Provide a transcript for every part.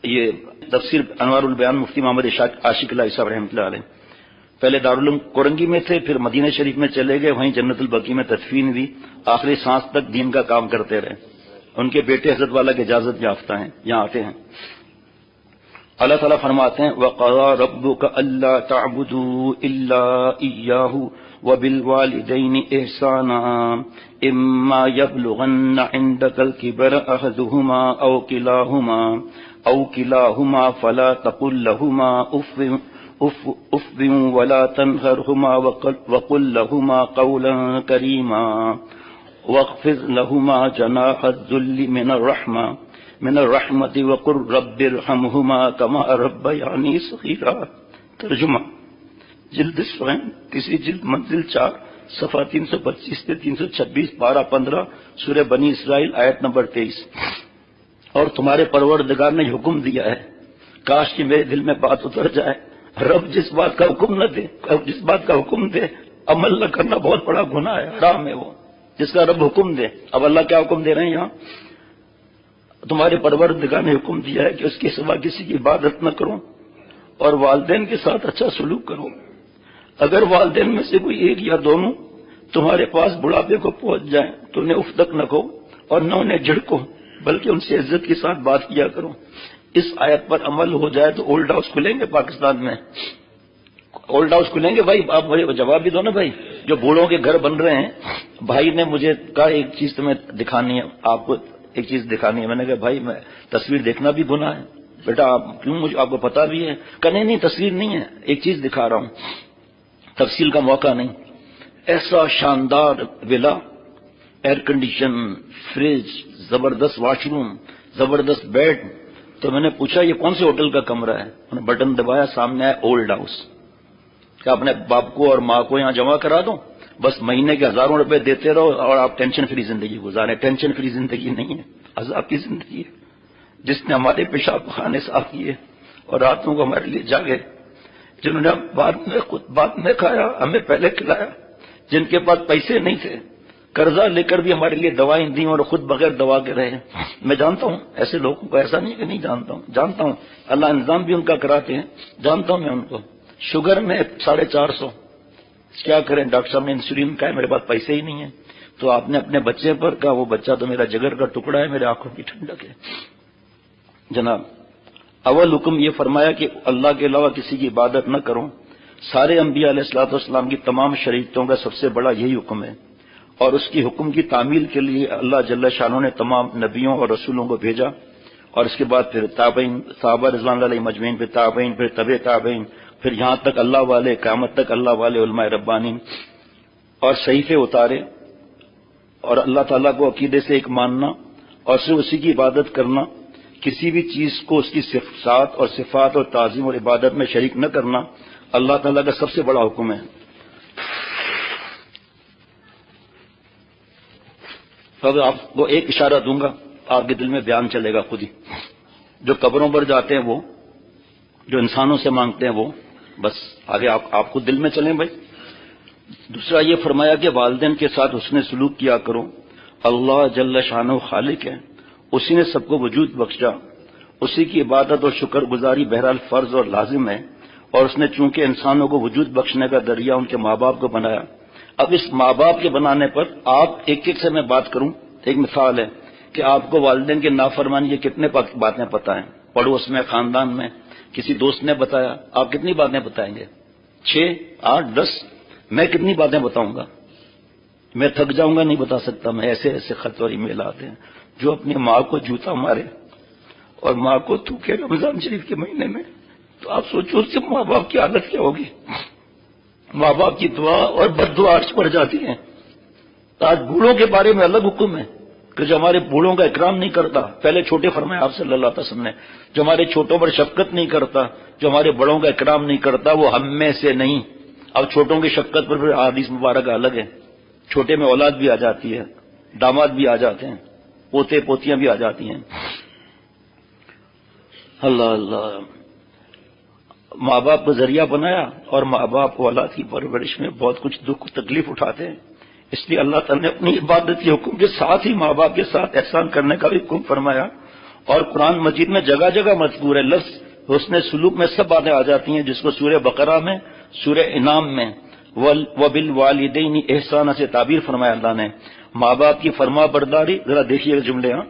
یہ تفسیر انوار البیان مفتی محمد عاشق اللہ صاحب رحمۃ اللہ علیہ پہلے دارالعلوم کورنگی میں تھے، پھر مدینہ شریف میں چلے گئے، وہیں جنت البقیع میں تدفین ہوئی، آخری سانس تک دین کا کام کرتے رہے۔ ان کے بیٹے حضرت والا کے اجازت یافتہ ہیں، یہاں آتے ہیں۔ اللہ تعالیٰ فرماتے ہیں وَقَضَىٰ رَبُّكَ أَلَّا تَعْبُدُوا إِلَّا إِيَّاهُ وَبِالْوَالِدَيْنِ إِحْسَانًا إِمَّا يَبْلُغَنَّ عِندَكَ الْكِبَرَ أَحَدُهُمَا أَوْ كِلَاهُمَا فَلَا تَقُل لَّهُمَا أُفٍّ وَلَا تَنْهَرْهُمَا وَقُل لَّهُمَا قَوْلًا كَرِيمًا وَاخْفِضْ لَهُمَا جَنَاحَ الذُّلِّ من الرحمت وقل رب ارحمهما كما ربياني صغيرا۔ ترجمہ جلد سوئن تیسری جلد منزل 4 صفحہ 325 سے 326 پارہ 15 سورہ بنی اسرائیل آیت نمبر 23۔ اور تمہارے پروردگار نے حکم دیا ہے، کاش کہ میرے دل میں بات اتر جائے، رب جس بات کا حکم نہ دے، جس بات کا حکم دے عمل نہ کرنا بہت بڑا گناہ ہے، حرام ہے وہ، جس کا رب حکم دے۔ اب اللہ کیا حکم دے رہے ہیں یہاں؟ تمہارے پروردگار نے حکم دیا ہے کہ اس کے سوا کسی کی عبادت نہ کرو اور والدین کے ساتھ اچھا سلوک کرو۔ اگر والدین میں سے کوئی ایک یا دونوں تمہارے پاس بڑھاپے کو پہنچ جائیں تو انہیں اف تک نہ کہو اور نہ انہیں جھڑکو، بلکہ ان سے عزت کے ساتھ بات کیا کرو۔ اس آیت پر عمل ہو جائے تو اولڈ ہاؤس کھلیں گے پاکستان میں، اولڈ ہاؤس کھلیں گے۔ بھائی آپ مجھے جواب بھی دو نا بھائی، جو بوڑھوں کے گھر بن رہے ہیں۔ بھائی نے مجھے کہا ایک چیز تمہیں دکھانی ہے، آپ کو ایک چیز دکھانی ہے۔ میں نے کہا بھائی میں تصویر دیکھنا بھی گناہ ہے بیٹا، آپ کیوں؟ مجھے آپ کو پتا بھی ہے۔ کہ نہیں تصویر نہیں ہے، ایک چیز دکھا رہا ہوں، تفصیل کا موقع نہیں۔ ایسا شاندار ولا، ایئر کنڈیشن، فریج، زبردست واش روم، زبردست بیڈ۔ تو میں نے پوچھا یہ کون سے ہوٹل کا کمرہ ہے؟ انہوں نے بٹن دبایا، سامنے آیا اولڈ ہاؤس۔ کیا اپنے باپ کو اور ماں کو یہاں جمع کرا دو، بس مہینے کے ہزاروں روپے دیتے رہو اور آپ ٹینشن فری زندگی گزاریں۔ ٹینشن فری زندگی نہیں ہے، عذاب کی زندگی ہے۔ جس نے ہمارے پیشاب خانے صاف کیے اور راتوں کو ہمارے لیے جاگے، جنہوں نے بعد میں کھایا، ہمیں پہلے کھلایا، جن کے پاس پیسے نہیں تھے، قرضہ لے کر بھی ہمارے لیے دوائیں دیں اور خود بغیر دوا کے رہے۔ میں جانتا ہوں ایسے لوگوں کو، ایسا نہیں کہ نہیں جانتا ہوں، اللہ انتظام بھی ان کا کراتے ہیں، جانتا ہوں میں ان کو۔ شوگر میں 450، کیا کریں؟ ڈاکٹر صاحب نے انسولین کا ہے، میرے پاس پیسے ہی نہیں ہیں۔ تو آپ نے اپنے بچے پر کہا وہ بچہ تو میرا جگر کا ٹکڑا ہے، میرے آنکھوں کی ٹھنڈک ہے۔ جناب اول حکم یہ فرمایا کہ اللہ کے علاوہ کسی کی عبادت نہ کرو۔ سارے انبیاء علیہ الصلوۃ والسلام کی تمام شریعتوں کا سب سے بڑا یہی حکم ہے، اور اس کی حکم کی تعمیل کے لیے اللہ جل شانہ نے تمام نبیوں اور رسولوں کو بھیجا، اور اس کے بعد پھر تابعین، صحابہ رضوان اللہ علیہم اجمعین، پھر تابعین، پھر تبع تابعین، پھر یہاں تک اللہ والے، قیامت تک اللہ والے علماء ربانی، اور صحیفے اتارے، اور اللہ تعالیٰ کو عقیدے سے ایک ماننا اور صرف اسی کی عبادت کرنا، کسی بھی چیز کو اس کی صفات اور تعظیم اور عبادت میں شریک نہ کرنا اللہ تعالیٰ کا سب سے بڑا حکم ہے۔ اب آپ کو ایک اشارہ دوں گا، آپ کے دل میں بیان چلے گا خود ہی۔ جو قبروں پر جاتے ہیں وہ، جو انسانوں سے مانگتے ہیں وہ، بس آگے آپ کو دل میں چلیں بھائی۔ دوسرا یہ فرمایا کہ والدین کے ساتھ حسن سلوک کیا کرو۔ اللہ جل شانہ خالق ہے، اسی نے سب کو وجود بخشا، اسی کی عبادت اور شکر گزاری بہرحال فرض اور لازم ہے، اور اس نے چونکہ انسانوں کو وجود بخشنے کا ذریعہ ان کے ماں باپ کو بنایا۔ اب اس ماں باپ کے بنانے پر آپ ایک سے میں بات کروں۔ ایک مثال ہے کہ آپ کو والدین کے نافرمانی کی کتنے باتیں پتہ ہیں، پڑوس میں، خاندان میں، کسی دوست نے بتایا، آپ کتنی باتیں بتائیں گے؟ 6، 8، 10؟ میں کتنی باتیں بتاؤں گا؟ میں تھک جاؤں گا، نہیں بتا سکتا میں۔ ایسے خط اور ای میل آتے ہیں۔ جو اپنی ماں کو جوتا مارے اور ماں کو تھوکے رمضان شریف کے مہینے میں، تو آپ سوچو اس سے ماں باپ کی حالت کیا ہوگی؟ ماں باپ کی دعا اور بد دعا عرش پڑ جاتی ہیں۔ آج بوڑھوں کے بارے میں الگ حکم ہے کہ جو ہمارے بوڑھوں کا اکرام نہیں کرتا، پہلے چھوٹے فرمایا آپ صلی اللہ علیہ وسلم نے، جو ہمارے چھوٹوں پر شفقت نہیں کرتا، جو ہمارے بڑوں کا اکرام نہیں کرتا، وہ ہم میں سے نہیں۔ اب چھوٹوں کی شفقت پر پھر حدیث مبارک الگ ہے۔ چھوٹے میں اولاد بھی آ جاتی ہے، داماد بھی آ جاتے ہیں، پوتے پوتیاں بھی آ جاتی ہیں۔ اللہ اللہ، ماں باپ کو ذریعہ بنایا، اور ماں باپ کو اولاد کی پرورش میں بہت کچھ دکھ تکلیف اٹھاتے ہیں۔ اس لیے اللہ تعالیٰ نے اپنی عبادت کے حکم کے ساتھ ہی ماں باپ کے ساتھ احسان کرنے کا بھی حکم فرمایا، اور قرآن مجید میں جگہ جگہ مذکور ہے لفظ حسن سلوک میں سب باتیں آ جاتی ہیں، جس کو سورہ بقرہ میں، سورہ انعام میں وَبِالْوَالِدَيْنِ احسانہ سے تعبیر فرمایا اللہ نے۔ ماں باپ کی فرما برداری، ذرا دیکھیے جملے، ہاں،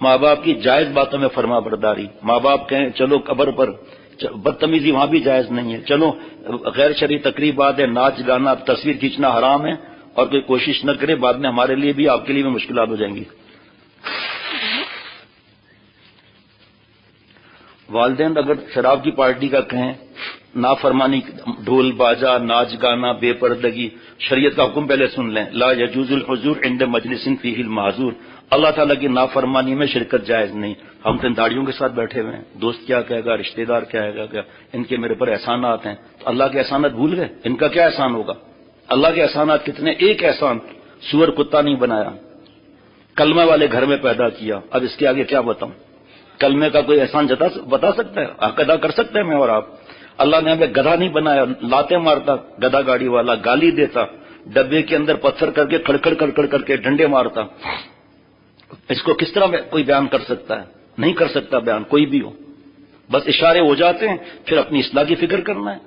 ماں باپ کی جائز باتوں میں فرما برداری۔ ماں باپ کہیں چلو قبر پر، بدتمیزی وہاں بھی جائز نہیں ہے، چلو غیر شرعی تقریبات ہے، ناچ گانا تصویر کھینچنا حرام ہے، اور کوئی کوشش نہ کرے، بعد میں ہمارے لیے بھی آپ کے لیے بھی مشکلات ہو جائیں گی۔ والدین اگر شراب کی پارٹی کا کہیں، نافرمانی، ڈھول باجا، ناچ گانا، بے پردگی، شریعت کا حکم پہلے سن لیں، لا یجوز الحضور عند مجلس فیہ المعذور، اللہ تعالیٰ کی نافرمانی میں شرکت جائز نہیں۔ ہم تو ان داڑیوں کے ساتھ بیٹھے ہوئے ہیں، دوست کیا کہے گا، رشتہ دار کیا کہے گا، ان کے میرے پر احسانات ہیں، تو اللہ کے احسانات بھول گئے؟ ان کا کیا احسان ہوگا؟ اللہ کے احسانات کتنے؟ ایک احسان، سور کتا نہیں بنایا، کلمہ والے گھر میں پیدا کیا، اب اس کے آگے کیا بتاؤں؟ کلمے کا کوئی احسان بتا سکتا ہے؟ حق ادا کر سکتے ہیں میں اور آپ؟ اللہ نے ہمیں گدھا نہیں بنایا، لاتے مارتا گدھا گاڑی والا، گالی دیتا، ڈبے کے اندر پتھر کر کے کھڑکھڑ کڑکڑ کر کے ڈنڈے مارتا، اس کو کس طرح کوئی بیان کر سکتا ہے؟ نہیں کر سکتا بیان کوئی بھی ہو، بس اشارے ہو جاتے ہیں، پھر اپنی اصلاح کی فکر کرنا ہے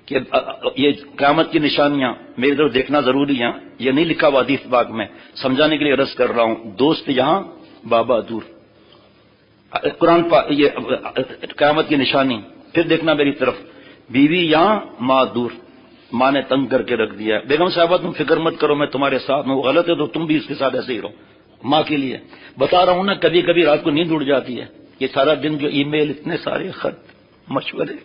کہ یہ قیامت کی نشانیاں میری طرف دیکھنا ضروری ہے۔ یہ نہیں لکھا ہوا حدیث پاک میں، سمجھانے کے لیے عرض کر رہا ہوں، دوست یہاں بابا دور، قرآن یہ قیامت کی نشانی، پھر دیکھنا میری طرف، بیوی یہاں ماں دور، ماں نے تنگ کر کے رکھ دیا ہے، بیگم صاحبہ تم فکر مت کرو میں تمہارے ساتھ ہوں، غلط ہے تو تم بھی اس کے ساتھ ایسے ہی رہو، ماں کے لیے بتا رہا ہوں نا۔ کبھی کبھی رات کو نیند اڑ جاتی ہے، یہ سارا دن جو ای میل، اتنے سارے خط، مشورے،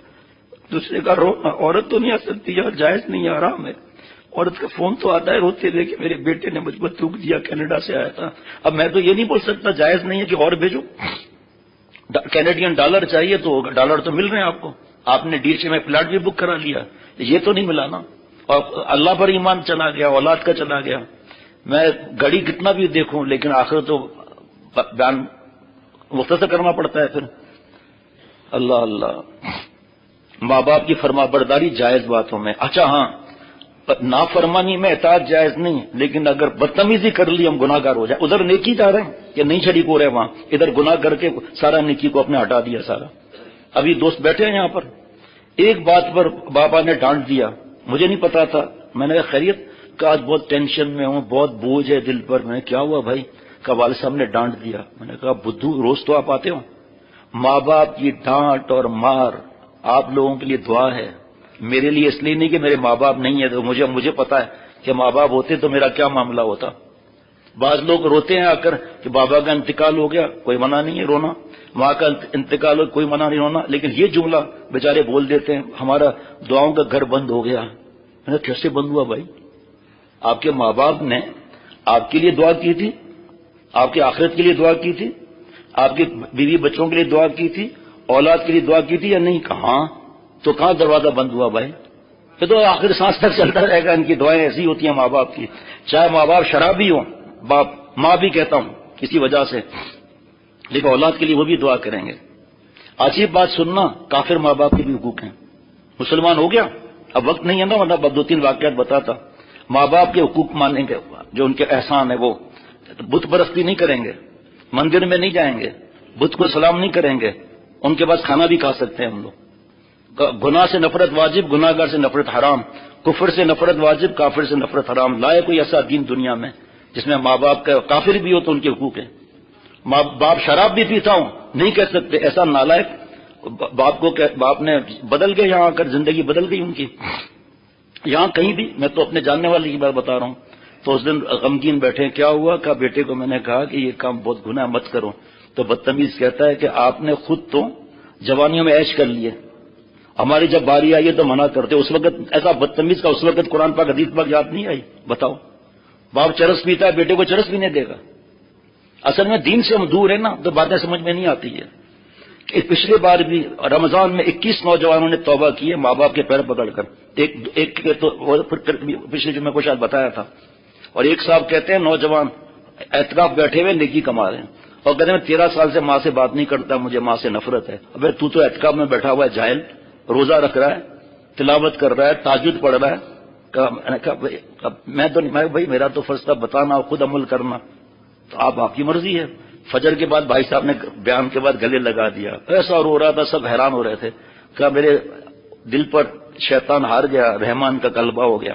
دوسرے کا رونا، عورت تو نہیں آ سکتی یار، جائز نہیں ہے، حرام ہے۔ عورت کا فون تو آتا ہے روتے ہوئے کہ میرے بیٹے نے مجھ کو تھوک دیا، کینیڈا سے آیا تھا، اب میں تو یہ نہیں بول سکتا جائز نہیں ہے کہ اور بھیجو، کینیڈین ڈالر چاہیے تو ڈالر تو مل رہے ہیں آپ کو، آپ نے ڈی سی میں فلیٹ بھی بک کرا لیا، یہ تو نہیں ملا نا، اور اللہ پر ایمان چلا گیا، اولاد کا چلا گیا۔ میں گھڑی کتنا بھی دیکھوں لیکن آخر تو بیان مختصر کرنا پڑتا ہے پھر۔ اللہ اللہ، ماں باپ کی فرما برداری جائز باتوں میں، اچھا ہاں نافرمانی میں اطاعت جائز نہیں، لیکن اگر بدتمیزی کر لی ہم گناہ گار ہو جائیں، ادھر نیکی جا رہے ہیں کہ نہیں شریک ہو رہے وہاں، ادھر گناہ کر کے سارا نیکی کو اپنے ہٹا دیا سارا۔ ابھی دوست بیٹھے ہیں یہاں پر، ایک بات پر بابا نے ڈانٹ دیا، مجھے نہیں پتا تھا، میں نے کہا خیریت؟ کہ آج بہت ٹینشن میں ہوں، بہت بوجھ ہے دل پر۔ میں نے کیا ہوا بھائی؟ کہ والد صاحب نے ڈانٹ دیا۔ میں نے کہا بدھو روز تو آپ آتے ہو، ماں باپ کی ڈانٹ اور مار آپ لوگوں کے لیے دعا ہے، میرے لیے اس لیے نہیں کہ میرے ماں باپ نہیں ہے تو مجھے پتا ہے کہ ماں باپ ہوتے تو میرا کیا معاملہ ہوتا۔ بعض لوگ روتے ہیں آ کر کہ بابا کا انتقال ہو گیا، کوئی منع نہیں ہے رونا، ماں کا انتقال ہو کوئی منع نہیں رونا، لیکن یہ جملہ بیچارے بول دیتے ہیں ہمارا دعاؤں کا گھر بند ہو گیا۔ میں نے کیسے بند ہوا بھائی؟ آپ کے ماں باپ نے آپ کے لیے دعا کی تھی، آپ کے آخرت کے لیے دعا کی تھی، آپ کے بیوی بچوں کے لیے دعا کی تھی، اولاد کے لیے دعا کی تھی یا نہیں؟ کہاں؟ تو کہاں دروازہ بند ہوا بھائی؟ یہ تو آخر سانس تک چلتا رہے گا، ان کی دعائیں ایسی ہوتی ہیں ماں باپ کی، چاہے ماں باپ شرابی ہوں، باپ ماں بھی کہتا ہوں کسی وجہ سے، لیکن اولاد کے لیے وہ بھی دعا کریں گے۔ عجیب بات سننا، کافر ماں باپ کے بھی حقوق ہیں، مسلمان ہو گیا اب وقت نہیں ہے نا، ورنہ اب 2-3 واقعات بتاتا۔ ماں باپ کے حقوق مانیں گے، جو ان کے احسان ہے، وہ بت پرستی نہیں کریں گے، مندر میں نہیں جائیں گے، بت کو سلام نہیں کریں گے، ان کے پاس کھانا بھی کھا سکتے ہیں ہم لوگ۔ گناہ سے نفرت واجب، گناہ گار سے نفرت حرام، کفر سے نفرت واجب، کافر سے نفرت حرام۔ لائے کوئی ایسا دین دنیا میں جس میں ماں باپ کا کافر بھی ہو تو ان کے حقوق ہیں۔ ماں باپ شراب بھی پیتا ہوں نہیں کہہ سکتے، ایسا نالائق باپ نے بدل گئے، یہاں آ کر زندگی بدل گئی ان کی۔ یہاں کہیں بھی، میں تو اپنے جاننے والے کی بات بتا رہا ہوں، تو اس دن غمگین بیٹھے، کیا ہوا؟ کہ بیٹے کو میں نے کہا کہ یہ کام بہت گناہ مت کرو، تو بدتمیز کہتا ہے کہ آپ نے خود تو جوانیوں میں عیش کر لیے، ہماری جب باری آئی ہے تو منع کرتے، اس وقت ایسا بدتمیز کا اس وقت قرآن پاک حدیث پاک یاد نہیں آئی؟ بتاؤ، باپ چرس پیتا ہے، بیٹے کو چرس پینے دے گا؟ اصل میں دین سے ہم دور ہیں نا، تو باتیں سمجھ میں نہیں آتی ہے۔ کہ پچھلے بار بھی رمضان میں 21 نوجوانوں نے توبہ کی ہے ماں باپ کے پیر پکڑ کر، ایک تو پچھلے جمعے کو شاید بتایا تھا، اور ایک صاحب کہتے ہیں نوجوان اعتکاف بیٹھے ہوئے نیکی کما رہے ہیں، اور کہتے ہیں 13 سال سے ماں سے بات نہیں کرتا، مجھے ماں سے نفرت ہے۔ ابے تو اعتکاف میں بیٹھا ہوا ہے جاہل، روزہ رکھ رہا ہے، تلاوت کر رہا ہے، تہجد پڑھ رہا ہے۔ میں تو نہیں، بھائی میرا تو فرض تھا بتانا اور خود عمل کرنا، تو آپ کی مرضی ہے۔ فجر کے بعد بھائی صاحب نے بیان کے بعد گلے لگا دیا، ایسا رو رہا تھا، سب حیران ہو رہے تھے، کہا میرے دل پر شیطان ہار گیا، رحمان کا غلبہ ہو گیا۔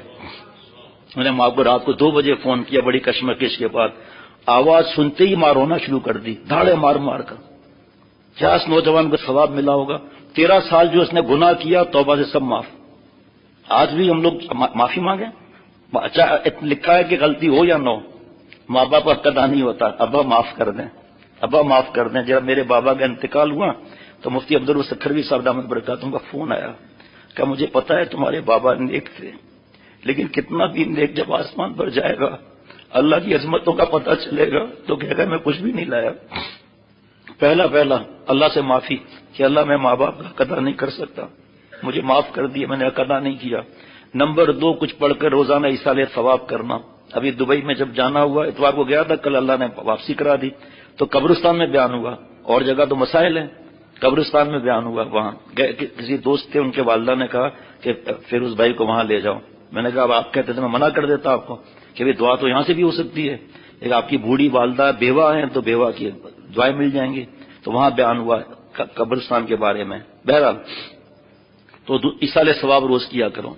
میں نے ماں کو رات کو 2 بجے فون کیا بڑی کشمکش کے بعد، آواز سنتے ہی ماں رونا شروع کر دی، دھاڑے مار مار کر۔ کیا اس نوجوان کو ثواب ملا ہوگا؟ 13 سال جو اس نے گناہ کیا، توبہ سے سب معاف۔ آج بھی ہم لوگ معافی مانگیں، لکھا ہے کہ غلطی ہو یا نہ ہو، ماں باپ کا ادا نہیں ہوتا، ابا معاف کر دیں، ابا معاف کر دیں۔ جب میرے بابا کا انتقال ہوا تو مفتی عبدالسکھروی صاحب دامت برکاتہم کا فون آیا کہ مجھے پتا ہے تمہارے بابا نیک تھے، لیکن کتنا بھی نیک جب آسمان پر جائے گا، اللہ کی عظمتوں کا پتہ چلے گا تو کہے گا میں کچھ بھی نہیں لایا۔ پہلا اللہ سے معافی کہ اللہ میں ماں باپ کا ادا نہیں کر سکتا، مجھے معاف کر دیا، میں نے ادا نہیں کیا۔ نمبر 2 کچھ پڑھ کر روزانہ ایصال ثواب کرنا۔ ابھی دبئی میں جب جانا ہوا، اتوار کو گیا تھا، کل اللہ نے واپسی کرا دی، تو قبرستان میں بیان ہوا، اور جگہ تو مسائل ہیں، قبرستان میں بیان ہوا۔ وہاں کسی دوست تھے، ان کے والدہ نے کہا کہ فیروز بھائی کو وہاں لے جاؤ۔ میں نے کہا اب آپ کہتے تھے میں منع کر دیتا آپ کو کہ بھی دعا تو یہاں سے بھی ہو سکتی ہے، ایک آپ کی بوڑھی والدہ بیوہ ہیں تو بیوہ کی دعائیں مل جائیں گی، تو وہاں بیان ہوا قبرستان کے بارے میں۔ بہرحال تو ایصال ثواب روز کیا کرو،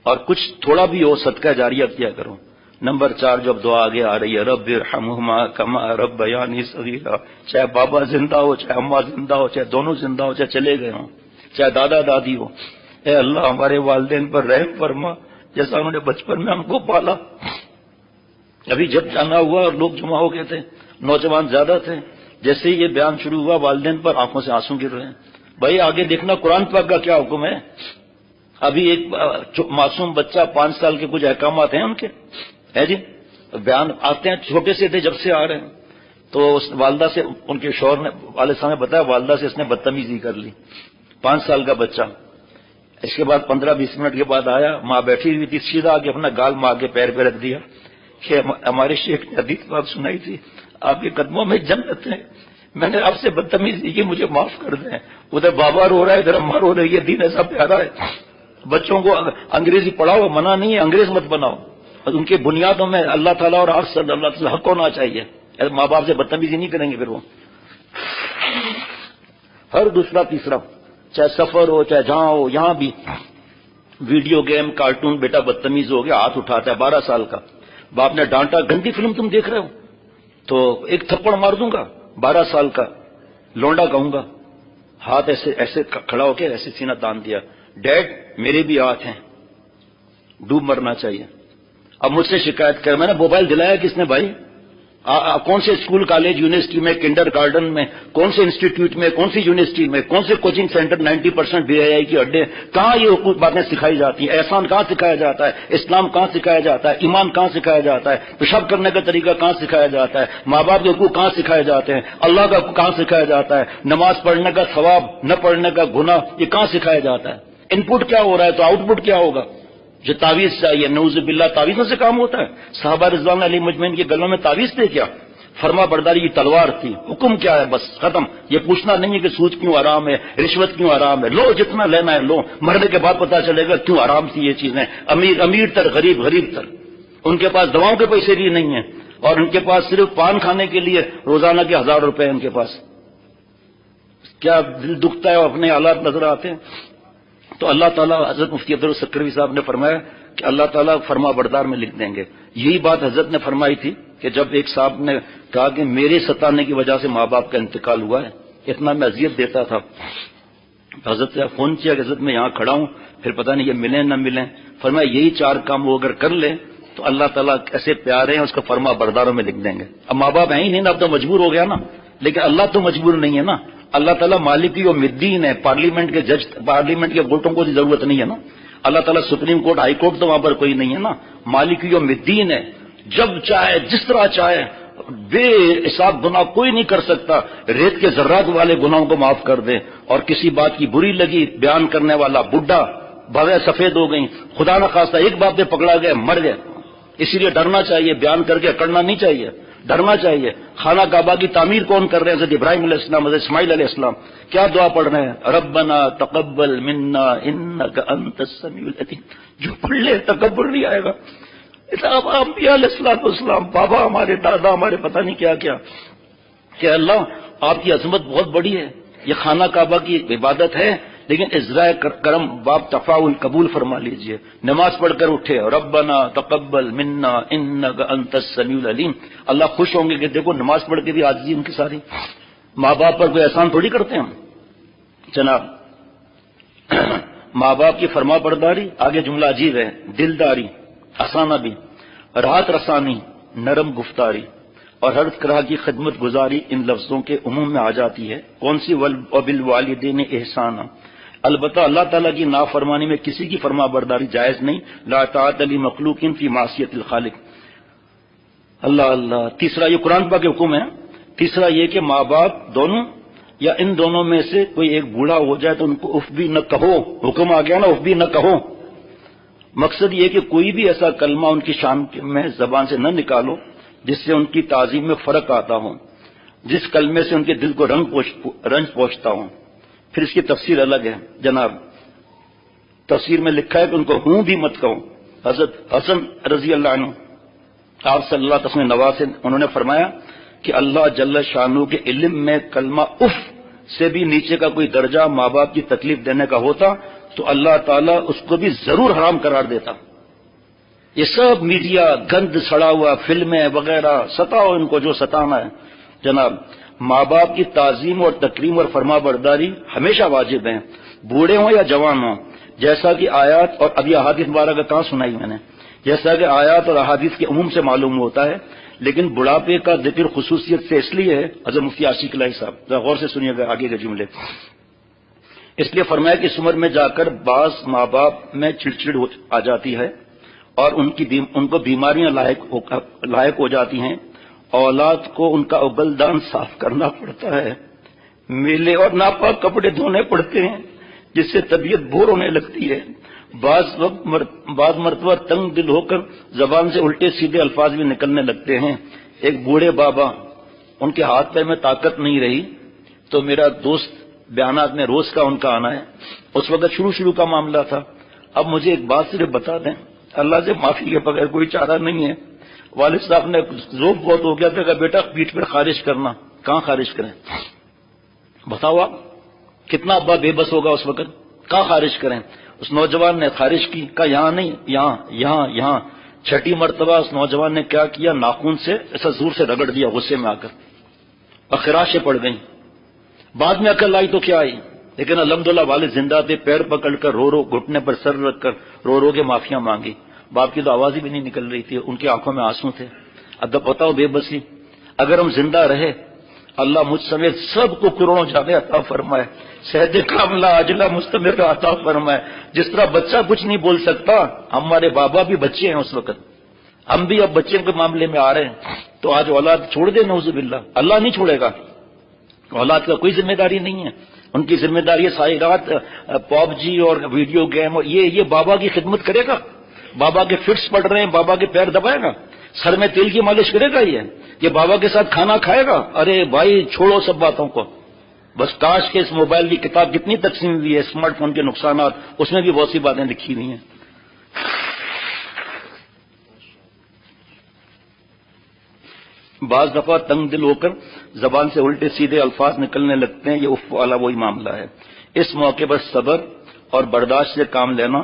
اور کچھ تھوڑا بھی ہو صدقہ جاریہ کیا کرو۔ نمبر 4 جب دعا آگے آ رہی ہے، رب ارحمہما کما ربیانی صغیرا، چاہے بابا زندہ ہو، چاہے اماں زندہ ہو، چاہے دونوں زندہ ہو، چاہے چلے گئے ہوں، چاہے دادا دادی ہو، اے اللہ ہمارے والدین پر رحم فرما جیسا انہوں نے بچپن میں ہم کو پالا۔ ابھی جب جانا ہوا اور لوگ جمع ہو گئے تھے، نوجوان زیادہ تھے، جیسے ہی یہ بیان شروع ہوا والدین پر آنکھوں سے آنسو گر رہے ہیں۔ بھائی آگے دیکھنا قرآن پاک کا کیا حکم ہے۔ ابھی ایک معصوم بچہ 5 سال کے کچھ احکامات ہیں ان کے، ہے جی، بیان آتے ہیں، چھوٹے سے تھے جب سے آ رہے ہیں، تو اس والدہ سے ان کے شوہر نے، والد صاحب نے بتایا والدہ سے اس نے بدتمیزی کر لی، 5 سال کا بچہ۔ اس کے بعد 15-20 منٹ کے بعد آیا، ماں بیٹھی ہوئی تھی، سیدھا آگے اپنا گال ماں کے پیر پہ رکھ دیا کہ ہمارے شیخ نے حدیث بات سنائی تھی، آپ کے قدموں میں جنت ہے، میں نے آپ سے بدتمیزی کی، مجھے معاف کر دیں۔ ادھر بابا رو رہا ہے، ادھر اماں رو رہی ہے، دین ایسا پیارا ہے۔ بچوں کو انگریزی پڑھاؤ، منع نہیں ہے، انگریز مت بناؤ، ان کے بنیادوں میں اللہ تعالیٰ اور آپ صلی اللہ تعالیٰ حق ہونا چاہیے۔ ماں باپ سے بدتمیزی نہیں کریں گے پھر وہ۔ ہر دوسرا تیسرا، چاہے سفر ہو چاہے جہاں ہو، یہاں بھی ویڈیو گیم کارٹون، بیٹا بدتمیز ہو گیا، ہاتھ اٹھاتا ہے، 12 سال کا، باپ نے ڈانٹا، گندی فلم تم دیکھ رہے ہو تو ایک تھپڑ مار دوں گا، 12 سال کا لونڈا کہوں گا، ہاتھ ایسے ایسے کھڑا ہو کے ایسے سینہ تان دیا، ڈیڈ میرے بھی ہاتھ ہیں، ڈوب مرنا چاہیے۔ اب مجھ سے شکایت کر، میں نے موبائل دلایا کس نے بھائی؟ کون سے اسکول کالج یونیورسٹی میں، کنڈر گارڈن میں، کون سے انسٹیٹیوٹ میں، کون سی یونیورسٹی میں، کون سے کوچنگ سینٹر 90% BII کی اڈے، کہاں یہ حقوق باتیں سکھائی جاتی ہیں؟ احسان کہاں سکھایا جاتا ہے؟ اسلام کہاں سکھایا جاتا ہے؟ ایمان کہاں سکھایا جاتا ہے؟ پیشاب کرنے کا طریقہ کہاں سکھایا جاتا ہے؟ ماں باپ کے حقوق کہاں سکھائے جاتے ہیں؟ اللہ کا حقوق کہاں سکھایا جاتا ہے؟ نماز پڑھنے کا ثواب، نہ پڑھنے کا گناہ، یہ کہاں سکھایا جاتا ہے؟ ان پٹ کیا ہو رہا ہے تو آؤٹ پٹ کیا ہوگا؟ جو تعویذ چاہیے، نعوذ باللہ، تعویذوں سے کام ہوتا ہے؟ صحابہ رضوان علیہ مجمعین کے گلوں میں تعویذ تھے کیا؟ فرما برداری کی تلوار تھی، حکم کیا ہے؟ بس ختم۔ یہ پوچھنا نہیں ہے کہ سود کیوں حرام ہے، رشوت کیوں حرام ہے، لو جتنا لینا ہے لو، مرنے کے بعد پتا چلے گا کیوں حرام تھی یہ چیزیں۔ امیر امیر تر، غریب غریب تر، ان کے پاس دواؤں کے پیسے بھی نہیں ہیں، اور ان کے پاس صرف پان کھانے کے لیے روزانہ کے 1000 روپے ان کے پاس۔ کیا دل دکھتا ہے، اپنے حالات نظر آتے ہیں۔ تو اللہ تعالیٰ، حضرت مفتی عبدالسکھروی صاحب نے فرمایا کہ اللہ تعالیٰ فرما بردار میں لکھ دیں گے۔ یہی بات حضرت نے فرمائی تھی کہ جب ایک صاحب نے کہا کہ میرے ستانے کی وجہ سے ماں باپ کا انتقال ہوا ہے، اتنا میں اذیت دیتا تھا، حضرت سے فون کیا کہ حضرت میں یہاں کھڑا ہوں، پھر پتہ نہیں یہ ملیں نہ ملیں۔ فرمایا یہی 4 کام وہ اگر کر لیں تو اللہ تعالیٰ ایسے پیارے ہیں، اس کو فرما برداروں میں لکھ دیں گے۔ اب ماں باپ ہیں ہی نہیں نا، اب تو مجبور ہو گیا نا، لیکن اللہ تو مجبور نہیں ہے نا۔ اللہ تعالیٰ مالکی و مدین ہے، پارلیمنٹ کے جج، پارلیمنٹ کے ووٹوں کو ضرورت نہیں ہے نا۔ اللہ تعالیٰ سپریم کورٹ، ہائی کورٹ تو وہاں پر کوئی نہیں ہے نا، مالکی و مدین ہے، جب چاہے جس طرح چاہے، بے حساب گناہ کوئی نہیں کر سکتا، ریت کے ذرات والے گناہوں کو معاف کر دے، اور کسی بات کی بری لگی، بیان کرنے والا بڈھا، بھویں سفید ہو گئی، خدا نہ خواستہ ایک بات پہ پکڑا گیا، مر گئے۔ اسی لیے ڈرنا چاہیے، بیان کر کے اکڑنا نہیں چاہیے، ڈرنا چاہیے۔ خانہ کعبہ کی تعمیر کون کر رہے ہیں؟ حضرت ابراہیم علیہ السلام، حضرت اسماعیل علیہ السلام۔ کیا دعا پڑھ رہے ہیں؟ ربنا تقبل منا انک انت السمیع العلیم۔ جو پڑھ لے تکبر نہیں آئے گا۔ انبیاء علیہ السلام، بابا ہمارے، دادا ہمارے، پتہ نہیں کیا کیا، کہ اللہ آپ کی عظمت بہت بڑی ہے، یہ خانہ کعبہ کی عبادت ہے، لیکن ازرائے کرم باب تفاعل قبول فرما لیجئے۔ نماز پڑھ کر اٹھے، ربنا تقبل منا انک انت السمیع العلیم، اللہ خوش ہوں گے کہ دیکھو نماز پڑھ کے بھی عاجزی ان کی ساری۔ ماں باپ پر کوئی احسان تھوڑی کرتے ہیں ہم جناب، ماں باپ کی فرما برداری، آگے جملہ عجیب ہے، دلداری، آسانہ بھی، راحت رسانی، نرم گفتاری اور ہر طرح کی خدمت گزاری ان لفظوں کے عموم میں آ جاتی ہے۔ کون سی؟ وبالوالدین احسانا، البتہ اللہ تعالیٰ کی نافرمانی میں کسی کی فرما برداری جائز نہیں، لا طاعت لمخلوق فی معصیت الخالق۔ اللہ اللہ، تیسرا یہ قرآن پاک کے حکم ہے۔ تیسرا یہ کہ ماں باپ دونوں یا ان دونوں میں سے کوئی ایک بوڑھا ہو جائے تو ان کو اف بھی نہ کہو، حکم آ گیا نا، اف بھی نہ کہو۔ مقصد یہ کہ کوئی بھی ایسا کلمہ ان کی شان میں زبان سے نہ نکالو جس سے ان کی تعظیم میں فرق آتا ہو، جس کلمے سے ان کے دل کو رنج پہنچتا ہو۔ پھر اس کی تفسیر الگ ہے جناب، تفسیر میں لکھا ہے کہ ان کو ہوں بھی مت کہو۔ حضرت حسن رضی اللہ عنہ آپ صلی اللہ علیہ وسلم نواز، انہوں نے فرمایا کہ اللہ جل شانہ کے علم میں کلمہ اف سے بھی نیچے کا کوئی درجہ ماں باپ کی تکلیف دینے کا ہوتا تو اللہ تعالیٰ اس کو بھی ضرور حرام قرار دیتا۔ یہ سب میڈیا گند سڑا ہوا، فلمیں وغیرہ، ستاؤ ان کو جو ستانا ہے جناب۔ ماں باپ کی تعظیم اور تکریم اور فرما برداری ہمیشہ واجب ہے، بوڑھے ہوں یا جوان ہوں، جیسا کہ آیات اور ابھی احادیث مبارکہ کہاں سنائی میں نے، جیسا کہ آیات اور احادیث کے عموم سے معلوم ہوتا ہے، لیکن بڑھاپے کا ذکر خصوصیت سے اس لیے ہے، حضرت مفتی عاشق الہی صاحب ذرا غور سے سنیے گا آگے کے جملے، اس لیے فرمایا کہ اس عمر میں جا کر بعض ماں باپ میں چڑچڑ آ جاتی ہے اور ان کو بیماریاں لاحق ہو جاتی ہیں، اولاد کو ان کا اگلدان صاف کرنا پڑتا ہے، میلے اور ناپاک کپڑے دھونے پڑتے ہیں جس سے طبیعت بور ہونے لگتی ہے، بعض مرتبہ تنگ دل ہو کر زبان سے الٹے سیدھے الفاظ بھی نکلنے لگتے ہیں۔ ایک بوڑھے بابا، ان کے ہاتھ پیر میں طاقت نہیں رہی تو میرا دوست بیانات میں روز کا ان کا آنا ہے، اس وقت شروع کا معاملہ تھا۔ اب مجھے ایک بات صرف بتا دیں، اللہ سے معافی کے بغیر کوئی چارہ نہیں ہے۔ والد صاحب نے ذوق بہت ہو گیا تھا کہ بیٹا پیٹھ پر خارج کرنا، کہاں خارج کریں؟ بتاؤ آپ، کتنا ابا بے بس ہوگا اس وقت، کہاں خارج کریں؟ اس نوجوان نے خارج کی، کہا یہاں نہیں، یہاں۔ چھٹی مرتبہ اس نوجوان نے کیا کیا، ناخن سے ایسا زور سے رگڑ دیا غصے میں آ کر، اور خراشیں پڑ گئیں۔ بعد میں عقل آئی تو کیا آئی، لیکن الحمدللہ والد زندہ تھے، پیر پکڑ کر رو گھٹنے پر سر رکھ کر رو کے معافیاں مانگی۔ باپ کی تو آواز ہی بھی نہیں نکل رہی تھی، ان کی آنکھوں میں آنسو تھے۔ اب بتاؤ بے بسی، اگر ہم زندہ رہے اللہ مجھ سمیت سب کو کروڑوں جامع عطا فرمائے، صحت کاملہ عاجلہ مستمر عطا فرمائے۔ جس طرح بچہ کچھ نہیں بول سکتا، ہمارے بابا بھی بچے ہیں اس وقت، ہم بھی اب بچے کے معاملے میں آ رہے ہیں، تو آج اولاد چھوڑ دے نعوذ باللہ، اللہ نہیں چھوڑے گا، اولاد کا کوئی ذمہ داری نہیں ہے، ان کی ذمہ داری ہے ساری رات پاپ جی اور ویڈیو گیم، اور یہ بابا کی خدمت کرے گا، بابا کے فٹس پڑ رہے ہیں بابا کے پیر دبائے گا، سر میں تیل کی مالش کرے گا، یہ بابا کے ساتھ کھانا کھائے گا؟ ارے بھائی چھوڑو سب باتوں کو، بس کاش کے اس موبائل کی کتاب کتنی تقسیم ہوئی ہے، اسمارٹ فون کے نقصانات، اس میں بھی بہت سی باتیں لکھی ہوئی ہیں۔ بعض دفعہ تنگ دل ہو کر زبان سے الٹے سیدھے الفاظ نکلنے لگتے ہیں، یہ اف والا وہی معاملہ ہے۔ اس موقع پر صبر اور برداشت سے کام لینا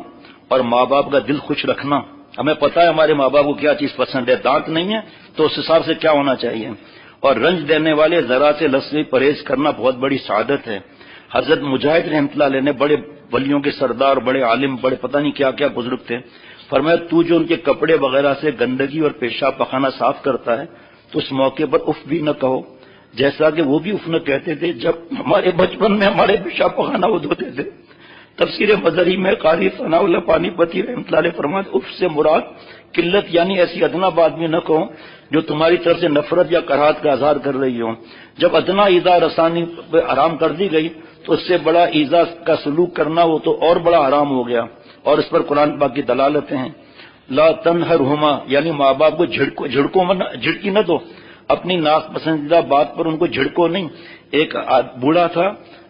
اور ماں باپ کا دل خوش رکھنا، ہمیں پتہ ہے ہمارے ماں باپ کو کیا چیز پسند ہے، دانت نہیں ہے تو اس حساب سے کیا ہونا چاہیے، اور رنج دینے والے ذرا سے لفظی پرہیز کرنا بہت بڑی سعادت ہے۔ حضرت مجاہد رحمۃ اللہ علیہ نے، بڑے ولیوں کے سردار، بڑے عالم، بڑے پتہ نہیں کیا کیا بزرگ تھے، فرمایا تو جو ان کے کپڑے وغیرہ سے گندگی اور پیشاب پخانہ صاف کرتا ہے تو اس موقع پر اف بھی نہ کہو، جیسا کہ وہ بھی اف نہ کہتے تھے جب ہمارے بچپن میں ہمارے پیشاب پخانہ وہ دھوتے تھے۔ تفسیر مظہری میں قاری ثناء اللہ پانی پتی رحمۃ اللہ علیہ فرماتے اف سے مراد قلت، یعنی ایسی ادنا بات بھی نہ کہو جو تمہاری طرف سے نفرت یا کراہت کا اظہار کر رہی ہو۔ جب ادنا ایذا رسانی پہ حرام کر دی گئی تو اس سے بڑا ایذا کا سلوک کرنا وہ تو اور بڑا حرام ہو گیا، اور اس پر قرآن پاک کی دلالتیں ہیں۔ لا تنہرہما، یعنی ماں باپ کو جھڑکی نہ دو، اپنی ناپسندیدہ بات پر ان کو جھڑکو نہیں۔ ایک بوڑھا تھا،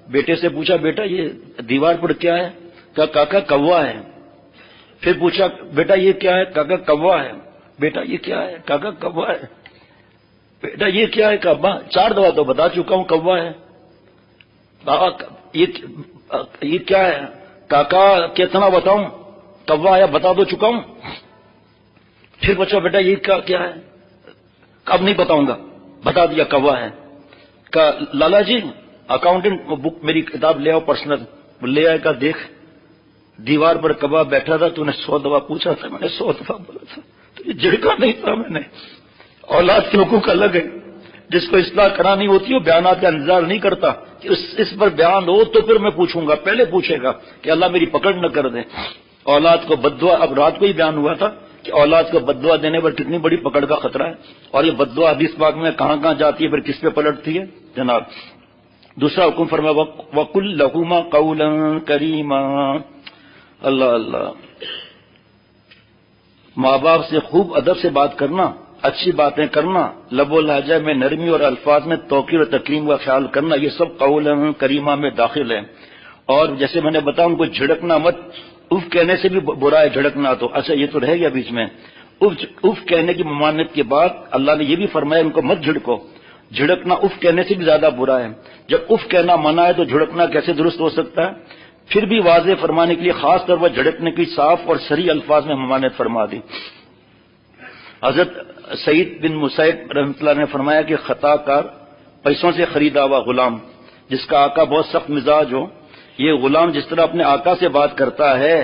بیٹے سے پوچھا بیٹا یہ دیوار پر کیا ہے؟ کہا کاکا کوا ہے۔ پھر پوچھا بیٹا یہ کیا ہے؟ کاکا کوا ہے۔ بیٹا یہ کیا ہے؟ کاکا کوا ہے۔ بیٹا یہ کیا ہے؟ کعبہ 4 دفعہ تو بتا چکا ہوں کوا ہے. یہ کیا ہے؟ کاکا کتنا بتاؤں؟ کوا ہے بتا دو چکا ہوں. پھر بچہ بیٹا یہ کیا ہے؟ اب نہیں بتاؤں گا. بتا دیا کوا ہے. کہا لالا جی اکاؤنٹنٹ بک میری کتاب لے آؤ پرسنل. لے آئے. کہا دیکھ دیوار پر کوا بیٹھا تھا، تو نے 100 دفعہ پوچھا تھا، میں نے 100 دفعہ بولا تھا، تو یہ جھڑکا نہیں تھا میں نے. اولاد کے حقوق الگ ہے. جس کو اصلاح کرانی ہوتی ہے وہ بیانات کا انتظار نہیں کرتا کہ اس پر بیان ہو تو پھر میں پوچھوں گا. پہلے پوچھے گا کہ اللہ میری پکڑ نہ کر دے. اولاد کو بددعا، اب رات کو ہی بیان ہوا تھا کہ اولاد کو بددعا دینے پر کتنی بڑی پکڑ کا خطرہ ہے، اور یہ بددعا حدیث پاک میں کہاں کہاں جاتی ہے، پھر کس پہ پلٹتی ہے جناب. دوسرا حکم فرمایا وَقُلْ لَهُمَا قَوْلًا كَرِيمًا. اللہ اللہ، ماں باپ سے خوب ادب سے بات کرنا، اچھی باتیں کرنا، لب و لہجہ میں نرمی اور الفاظ میں توقیر و تکریم کا خیال کرنا، یہ سب قولا کریمہ میں داخل ہے. اور جیسے میں نے بتایا ان کو جھڑکنا مت. اف کہنے سے بھی برا ہے جھڑکنا. تو اچھا یہ تو رہ گیا بیچ میں. اف کہنے کی ممانعت کے بعد اللہ نے یہ بھی فرمایا ان کو مت جھڑکو. جھڑکنا اف کہنے سے بھی زیادہ برا ہے. جب اف کہنا منع ہے تو جھڑکنا کیسے درست ہو سکتا ہے؟ پھر بھی واضح فرمانے کے لیے خاص طور پر جھڑکنے کی صاف اور صریح الفاظ میں ممانعت فرما دی. حضرت سعید بن مسیب رحمۃ اللہ نے فرمایا کہ خطا کار پیسوں سے خریدا ہوا غلام جس کا آقا بہت سخت مزاج ہو، یہ غلام جس طرح اپنے آقا سے بات کرتا ہے،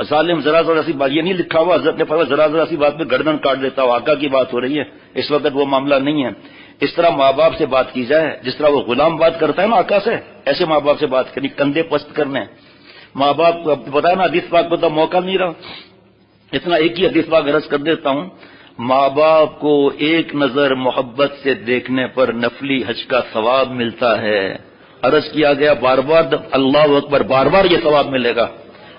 ظالم ذرا ذرا سی بات، یہ نہیں لکھا ہوا، حضرت نے فرمایا ذرا ذرا سی بات پہ گردن کاٹ دیتا ہو. آقا کی بات ہو رہی ہے اس وقت، وہ معاملہ نہیں ہے. اس طرح ماں باپ سے بات کی جائے جس طرح وہ غلام بات کرتا ہے نا آقا سے، ایسے ماں باپ سے بات کرنی، کندھے پست کرنے. ماں باپ کو بتایا نا حدیث پاک کو تو موقع نہیں رہا. اتنا ایک ہی حدیث پاک عرض کر دیتا ہوں. ماں باپ کو ایک نظر محبت سے دیکھنے پر نفلی حج کا ثواب ملتا ہے. عرض کیا گیا بار بار اللہ اکبر، بار بار یہ ثواب ملے گا.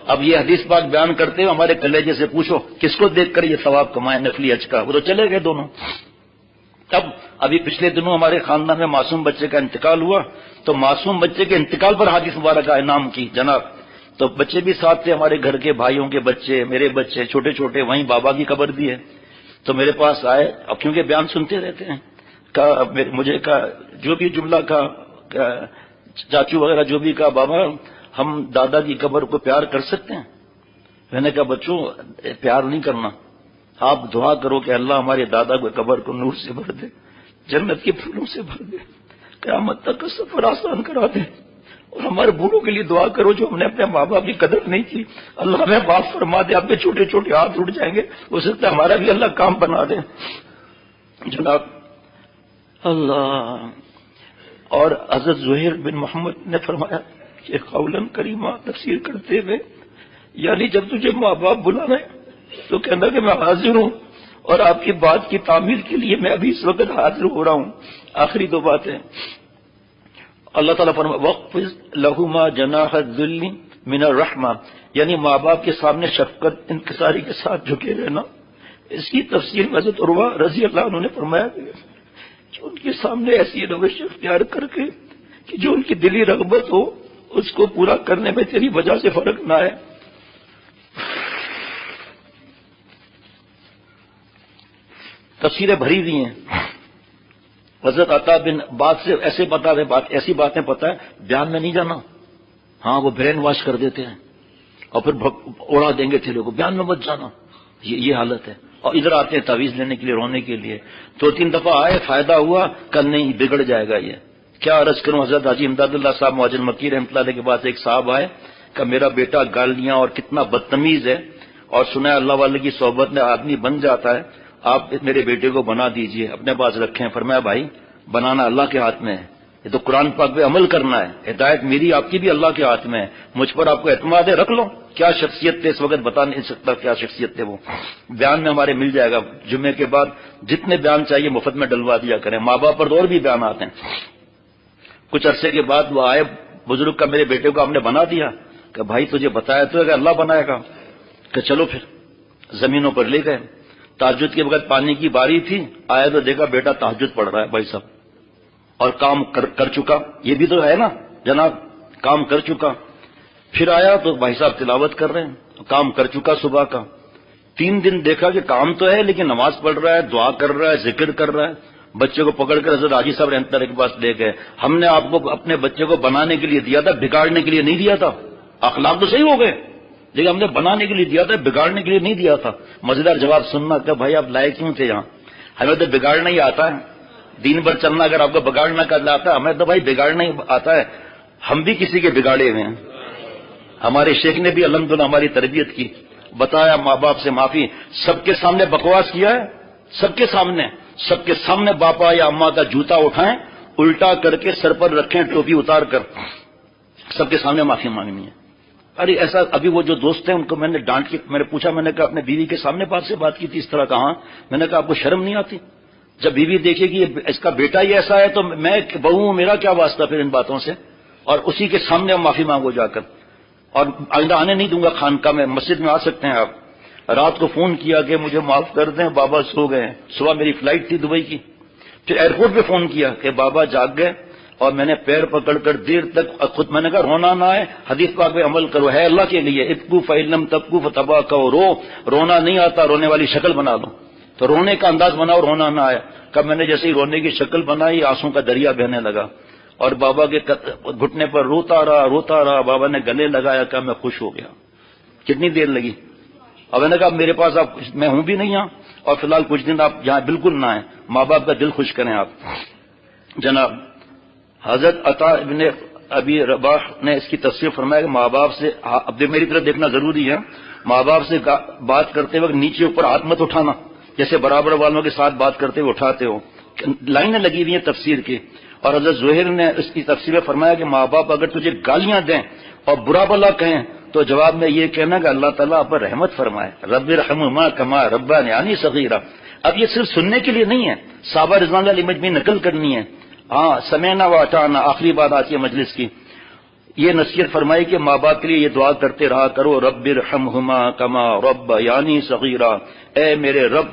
اب یہ حدیث پاک بیان کرتے ہوئے ہمارے کلیجے سے پوچھو کس کو دیکھ کر یہ ثواب کمائے نفلی حج کا؟ وہ تو چلے گئے دونوں. اب ابھی پچھلے دنوں ہمارے خاندان میں معصوم بچے کا انتقال ہوا، تو معصوم بچے کے انتقال پر حدیث مبارکہ انعام کی جناب. تو بچے بھی ساتھ تھے، ہمارے گھر کے بھائیوں کے بچے، میرے بچے چھوٹے چھوٹے، وہیں بابا کی قبر بھی ہے. تو میرے پاس آئے، اب کیونکہ بیان سنتے رہتے ہیں، کہا مجھے کہا جو بھی جملہ کہا، چاچو وغیرہ جو بھی کہا، بابا ہم دادا کی قبر کو پیار کر سکتے ہیں؟ میں نے کہا بچوں پیار نہیں کرنا، آپ دعا کرو کہ اللہ ہمارے دادا کو قبر کو نور سے بھر دے، جنت کے پھولوں سے بھر دے، قیامت تک کا سفر آسان کرا دے. اور ہمارے بوڑھوں کے لیے دعا کرو جو ہم نے اپنے ماں باپ کی قدر نہیں کی، اللہ ہمیں معاف فرما دے. آپ کے چھوٹے چھوٹے ہاتھ اٹھ جائیں گے، ہو سکتا ہے ہمارا بھی اللہ کام بنا دے جناب. اللہ. اور حضرت زہیر بن محمد نے فرمایا کہ قولاً کریمہ تفسیر کرتے ہوئے، یعنی جب تجھے ماں باپ بلانا ہے تو کہنا کہ میں حاضر ہوں، اور آپ کی بات کی تعمیل کے لیے میں ابھی اس وقت حاضر ہو رہا ہوں. آخری 2 باتیں. اللہ تعالیٰ فرمایا وَاخْفِضْ لَهُمَا جَنَاحَ الذُّلِّ مِنَ الرَّحْمَةِ، یعنی ماں باپ کے سامنے شفقت انکساری کے ساتھ جھکے رہنا. اس کی تفسیر میں حضرت عروہ رضی اللہ عنہ نے فرمایا کہ ان کے سامنے ایسی روش اختیار کر کے کہ جو ان کی دلی رغبت ہو اس کو پورا کرنے میں تیری وجہ سے فرق نہ ہے. تفسیریں بھری ہوئی ہیں. حضرت عطا بن بات سے ایسے بتا دے، ایسی باتیں پتہ ہے بیان میں نہیں جانا. ہاں وہ برین واش کر دیتے ہیں اور پھر اڑا دیں گے تھیلے کو، بیان میں مت جانا. یہ حالت ہے. اور ادھر آتے ہیں تعویذ لینے کے لیے، رونے کے لیے. 2-3 دفعہ آئے، فائدہ ہوا، کل نہیں بگڑ جائے گا. یہ کیا عرض کروں. حضرت حاجی امداد اللہ صاحب مہاجر مکی رحمۃ اللہ علیہ کے بعد ایک صاحب آئے کہ میرا بیٹا گالیاں اور کتنا بدتمیز ہے، اور سنا ہے اللہ والے کی صحبت میں آدمی بن جاتا ہے، آپ میرے بیٹے کو بنا دیجئے، اپنے پاس رکھیں. فرمایا بھائی بنانا اللہ کے ہاتھ میں ہے، یہ تو قرآن پاک پہ عمل کرنا ہے، ہدایت میری آپ کی بھی اللہ کے ہاتھ میں ہے. مجھ پر آپ کو اعتماد ہے، رکھ لو. کیا شخصیت تھے اس وقت بتا نہیں سکتا کیا شخصیت تھے وہ. بیان میں ہمارے مل جائے گا. جمعے کے بعد جتنے بیان چاہیے مفت میں ڈلوا دیا کریں. ماں باپ پر اور بھی بیان آتے ہیں. کچھ عرصے کے بعد وہ آئے بزرگ کا، میرے بیٹے کو ہم نے بنا دیا. کہ بھائی تجھے بتایا تو ہے کہ اللہ بنائے گا. کہ چلو پھر زمینوں پر لے گئے. تہجد کے وقت پانی کی باری تھی، آیا تو دیکھا بیٹا تہجد پڑھ رہا ہے بھائی صاحب، اور کام کر چکا. یہ بھی تو ہے نا جناب، کام کر چکا. پھر آیا تو بھائی صاحب تلاوت کر رہے ہیں، کام کر چکا صبح کا. 3 دن دیکھا کہ کام تو ہے لیکن نماز پڑھ رہا ہے، دعا کر رہا ہے، ذکر کر رہا ہے. بچے کو پکڑ کر حضرت حاجی صاحب رحمۃ اللہ کے پاس لے گئے. ہم نے آپ کو اپنے بچے کو بنانے کے لیے دیا تھا, بگاڑنے کے لیے نہیں دیا تھا. اخلاق تو صحیح ہو گئے لیکن ہم نے بنانے کے لیے دیا تھا, بگاڑنے کے لیے نہیں دیا تھا. مزیدار جواب سننا کہ بھائی آپ لائے کیوں تھے یہاں؟ ہمیں تو بگاڑنا ہی آتا ہے, دین بھر چلنا اگر آپ کو بگاڑنا کا آتا ہے, ہمیں تو بھائی بگاڑنا ہی آتا ہے. ہم بھی کسی کے بگاڑے ہوئے ہیں. ہمارے شیخ نے بھی الحمدللہ ہماری تربیت کی, بتایا ماں باپ سے معافی, سب کے سامنے بکواس کیا ہے, سب کے سامنے باپا یا اماں کا جوتا اٹھائیں, الٹا کر کے سر پر رکھیں, ٹوپی اتار کر سب کے سامنے معافی مانگنی ہے. ارے ایسا ابھی وہ جو دوست ہیں ان کو میں نے ڈانٹ کے میں نے پوچھا, میں نے کہا اپنے بیوی کے سامنے باپ سے بات کی تھی اس طرح, کہاں؟ میں نے کہا آپ کو شرم نہیں آتی؟ جب بیوی دیکھے کہ اس کا بیٹا ہی ایسا ہے تو میں بہو ہوں, میرا کیا واسطہ پھر ان باتوں سے؟ اور اسی کے سامنے معافی مانگو جا کر. اور آئندہ آنے نہیں دوں گا خانقاہ میں, مسجد میں آ سکتے ہیں آپ. رات کو فون کیا کہ مجھے معاف کر دیں بابا سو گئے ہیں, صبح میری فلائٹ تھی دبئی کی. پھر ایئرپورٹ پہ فون کیا کہ بابا جاگ گئے, اور میں نے پیر پکڑ کر دیر تک خود میں نے کہا رونا نہ ہے, حدیث پاک پہ عمل کرو, ہے اللہ کے لیے. ابکو فعلم تبکو فتبا کہو, رونا نہیں آتا, رونے والی شکل بنا لو. تو رونے کا انداز بناؤ, رونا نہ آیا. کب میں نے جیسے ہی رونے کی شکل بنائی, آنسوں کا دریا بہنے لگا, اور بابا کے گھٹنے پر روتا رہا. بابا نے گلے لگایا, کہ میں خوش ہو گیا. کتنی دیر لگی؟ اب میں نے کہا میرے پاس آپ, میں ہوں بھی نہیں یہاں, اور فی الحال کچھ دن آپ یہاں بالکل نہ آئیں, ماں باپ کا دل خوش کریں آپ. جناب حضرت عطا ابن ابی رباح نے اس کی تفسیر فرمایا کہ ماں باپ سے, اب میری طرف دیکھنا ضروری ہے, ماں باپ سے بات کرتے وقت نیچے اوپر ہاتھ مت اٹھانا, جیسے برابر والوں کے ساتھ بات کرتے ہوئے اٹھاتے ہو. لائنیں لگی ہوئی ہیں تفسیر کی. اور حضرت زہیر نے اس کی تفسیر میں فرمایا کہ ماں باپ اگر تجھے گالیاں دیں اور برا بلا کہیں تو جواب میں یہ کہنا کہ اللہ تعالیٰ آپ پر رحمت فرمائے, رب ارحمہما کما ربیانی صغیرا. اب یہ صرف سننے کے لیے نہیں ہے, صحابہ رضوان اللہ علیہ مجمعین نقل کرنی ہے. ہاں سمعنا و اطعنا, آخری بات آتی ہے مجلس کی. یہ نصیحت فرمائی کہ ماں باپ کے لیے یہ دعا کرتے رہا کرو, رب ارحمہما کما ربیانی صغیرا, اے میرے رب.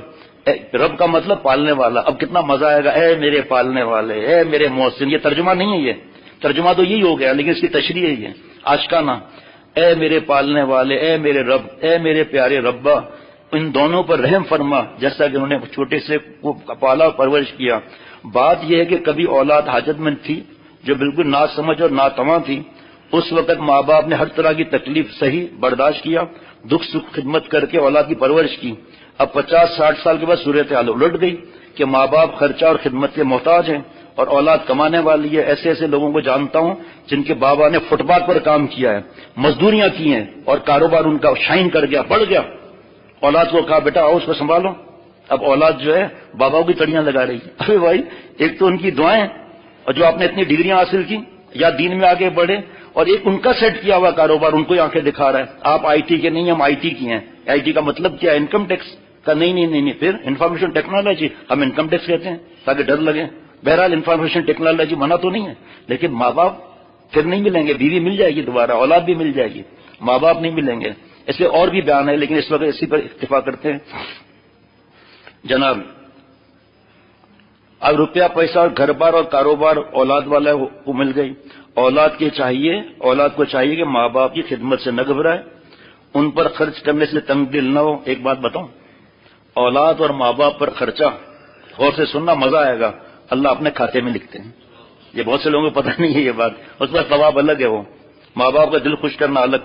رب کا مطلب پالنے والا. اب کتنا مزہ آئے گا, اے میرے پالنے والے, اے میرے محسن. یہ ترجمہ نہیں ہے, یہ ترجمہ تو یہی ہو گیا لیکن اس کی تشریح ہے یہ عاشقانہ. اے میرے پالنے والے, اے میرے رب, اے میرے پیارے ربا, ان دونوں پر رحم فرما, جیسا کہ انہوں نے چھوٹے سے پالا اور پرورش کیا. بات یہ ہے کہ کبھی اولاد حاجت مند تھی جو بالکل نا سمجھ اور ناتواں تھی, اس وقت ماں باپ نے ہر طرح کی تکلیف صحیح برداشت کیا, دکھ سکھ خدمت کر کے اولاد کی پرورش کی. اب 50-60 سال کے بعد صورتحال الٹ گئی کہ ماں باپ خرچہ اور خدمت کے محتاج ہیں اور اولاد کمانے والی ہے. ایسے ایسے لوگوں کو جانتا ہوں جن کے بابا نے فٹ پاتھ پر کام کیا ہے, مزدوریاں کی ہیں, اور کاروبار ان کا شائن کر گیا, بڑھ گیا. اولاد کو کہا بیٹا آؤ اس کو سنبھالو. اب اولاد جو ہے باباؤں کی تڑیاں لگا رہی ہے. ارے بھائی, ایک تو ان کی دعائیں, اور جو آپ نے اتنی ڈگریاں حاصل کی یا دین میں آگے بڑھے, اور ایک ان کا سیٹ کیا ہوا کاروبار ان کو ہی آنکھیں دکھا رہا ہے. آپ آئی ٹی کے نہیں, ہم آئی ٹی کی ہیں. آئی ٹی کا مطلب کیا ہے؟ انکم ٹیکس کا. نہیں, پھر انفارمیشن ٹیکنالوجی, ہم انکم ٹیکس کہتے ہیں تاکہ ڈر لگے. بہرحال انفارمیشن ٹیکنالوجی منع تو نہیں ہے, لیکن ماں باپ پھر نہیں ملیں گے. بیوی مل جائے گی دوبارہ, اولاد بھی مل جائے گی, ماں باپ نہیں ملیں گے. اس لیے اور بھی بیان ہے لیکن اس وقت اسی پر اتفاق کرتے ہیں. جناب اب روپیہ پیسہ اور گھر بار اور کاروبار اولاد والا کو مل گئی. اولاد کو چاہیے کہ ماں باپ کی خدمت سے نہ گھبرائے, ان پر خرچ کرنے سے تنگ دل نہ ہو. ایک بات بتاؤں, اولاد اور ماں باپ پر خرچہ, غور سے سننا مزہ آئے گا, اللہ اپنے کھاتے میں لکھتے ہیں. یہ بہت سے لوگوں کو پتہ نہیں ہے یہ بات, اس پر ثواب الگ ہے. وہ ماں باپ کا دل خوش کرنا الگ.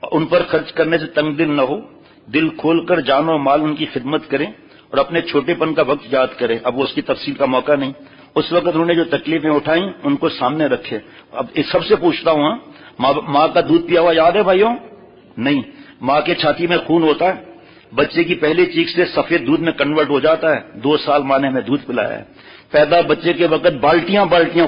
ان پر خرچ کرنے سے تنگ دل نہ ہو, دل کھول کر جان و مال ان کی خدمت کریں اور اپنے چھوٹے پن کا وقت یاد کریں. اب وہ اس کی تفصیل کا موقع نہیں, اس وقت انہوں نے جو تکلیفیں اٹھائیں ان کو سامنے رکھے. اب اس سب سے پوچھتا ہوں, ماں کا دودھ پیا ہوا یاد ہے بھائیوں؟ نہیں. ماں کے چھاتی میں خون ہوتا ہے, بچے کی پہلی چیخ سے سفید دودھ میں کنورٹ ہو جاتا ہے. 2 سال ماں نے ہمیں دودھ پلایا ہے. پیدا بچے کے وقت بالٹیاں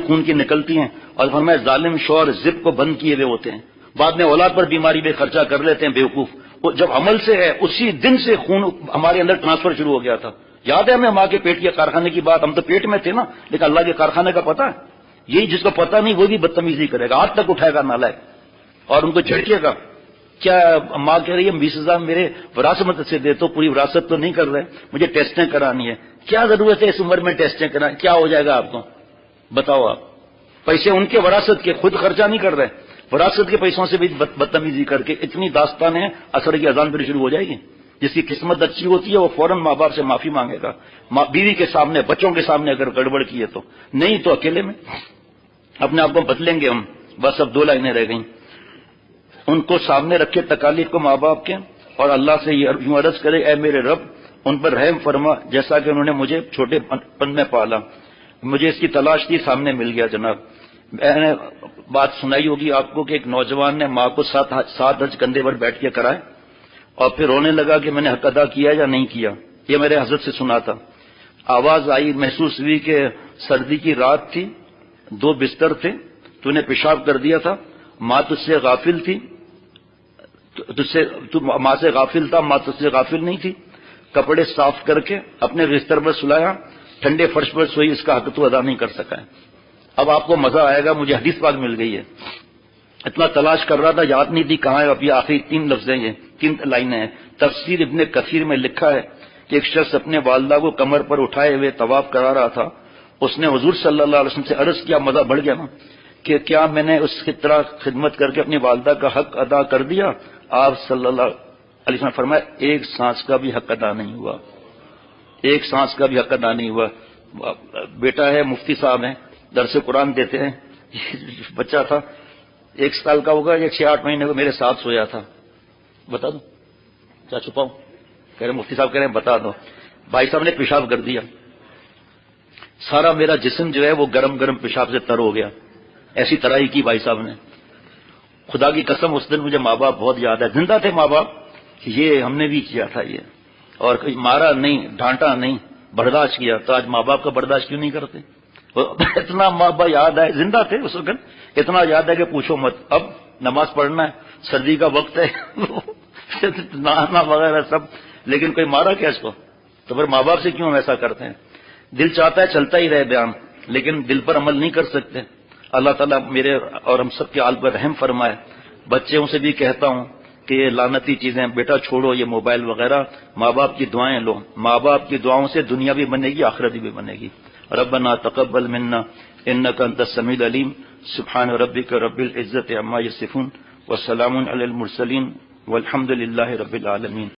خون کی نکلتی ہیں, اور فرمایا ظالم شوہر زپ کو بند کیے ہوئے ہوتے ہیں. بعد میں اولاد پر بیماری میں خرچہ کر لیتے ہیں بیوقوف. وہ جب عمل سے ہے اسی دن سے خون ہمارے اندر ٹرانسفر شروع ہو گیا تھا. یاد ہے ہمیں ماں کے پیٹ کے کارخانے کی بات؟ ہم تو پیٹ میں تھے نا, لیکن اللہ کے کارخانے کا پتہ ہے. یہی جس کو پتہ نہیں وہ بھی بدتمیزی کرے گا, ہاتھ تک اٹھائے گا نالائق, اور ان کو جھڑکے گا. کیا ماں کہہ رہی ہے 20,000 میرے وراثت سے دے, تو پوری وراثت تو نہیں کر رہے, مجھے ٹیسٹیں کرانی ہے. کیا ضرورت ہے اس عمر میں ٹیسٹیں کرانی؟ کیا ہو جائے گا آپ کو بتاؤ. آپ پیسے ان کے وراثت کے, خود خرچہ نہیں کر رہے, وراثت کے پیسوں سے بھی بدتمیزی کر کے اتنی داستان ہے. عصر کی اذان پھر شروع ہو جائے گی. جس کی قسمت اچھی ہوتی ہے وہ فوراً ماں باپ سے معافی مانگے گا، بیوی کے سامنے، بچوں کے سامنے اگر گڑبڑ کی ہے تو، نہیں تو اکیلے میں اپنے آپ کو بدلیں گے ہم. بس اب 2 لائنیں رہ گئیں. ان کو سامنے رکھے تکالیف کو ماں باپ کے، اور اللہ سے یوں عرض کرے اے میرے رب ان پر رحم فرما، جیسا کہ انہوں نے مجھے چھوٹے پن میں پالا. مجھے اس کی تلاش تھی، سامنے مل گیا جناب. میں نے بات سنائی ہوگی آپ کو کہ ایک نوجوان نے ماں کو 7 حج کندھے پر بیٹھ کے کرائے اور پھر رونے لگا کہ میں نے حق ادا کیا یا نہیں کیا. یہ میرے حضرت سے سنا تھا. آواز آئی، محسوس ہوئی کہ سردی کی رات تھی، 2 بستر تھے، تو نے پیشاب کر دیا تھا، ماں تجھ سے غافل تھی، تو ماں سے غافل تھا، ماں تجھ سے غافل نہیں تھی. کپڑے صاف کر کے اپنے بستر پر سلایا، ٹھنڈے فرش پر سوئی، اس کا حق تو ادا نہیں کر سکا ہے. اب آپ کو مزہ آئے گا، مجھے حدیث پاک مل گئی ہے. اتنا تلاش کر رہا تھا، یاد نہیں تھی کہاں ہے. اب یہ آخری 3 لفظ ہیں، یہ 3 لائنیں ہیں. تفسیر ابن کثیر میں لکھا ہے کہ ایک شخص اپنے والدہ کو کمر پر اٹھائے ہوئے طواف کرا رہا تھا. اس نے حضور صلی اللہ علیہ وسلم سے عرض کیا، مزہ بڑھ گیا نا، کہ کیا میں نے اس کی طرح خدمت کر کے اپنی والدہ کا حق ادا کر دیا؟ آپ صلی اللہ علیہ وسلم فرمایا ایک سانس کا بھی حق ادا نہیں ہوا، ایک سانس کا بھی حق ادا نہیں ہوا. بیٹا ہے، مفتی صاحب ہیں، درس قرآن دیتے ہیں. بچہ تھا 1 سال کا ہوگا یا 6-8 مہینے کو، میرے ساتھ سویا تھا. بتا دو کیا چھپاؤں؟ کہہ رہے مفتی صاحب کہہ رہے ہیں بتا دو. بھائی صاحب نے پیشاب کر دیا، سارا میرا جسم جو ہے وہ گرم گرم پیشاب سے تر ہو گیا. ایسی طرح ہی کی بھائی صاحب نے. خدا کی قسم اس دن مجھے ماں باپ بہت یاد ہے. زندہ تھے ماں باپ، یہ ہم نے بھی کیا تھا یہ، اور مارا نہیں، ڈانٹا نہیں، برداشت کیا. تو آج ماں باپ کا برداشت کیوں نہیں کرتے؟ اتنا ماں باپ یاد ہے، زندہ تھے اس وقت، اتنا یاد ہے کہ پوچھو مت. اب نماز پڑھنا ہے، سردی کا وقت ہے، نہانا وغیرہ سب، لیکن کوئی مارا کیا اس کو؟ تو پھر ماں باپ سے کیوں ایسا کرتے ہیں؟ دل چاہتا ہے چلتا ہی رہے بیان، لیکن دل پر عمل نہیں کر سکتے. اللہ تعالیٰ میرے اور ہم سب کے حال پر رحم فرمائے. بچوں سے بھی کہتا ہوں کہ یہ لعنتی چیزیں بیٹا چھوڑو، یہ موبائل وغیرہ، ماں باپ کی دعائیں لو. ماں باپ کی دعاؤں سے دنیا بھی بنے گی، آخرت بھی بنے گی. ربنا تقبل منا انك انت السميع العليم. سبحان ربك رب العزة عما يصفون وسلام على المرسلين والحمد لله رب العالمين.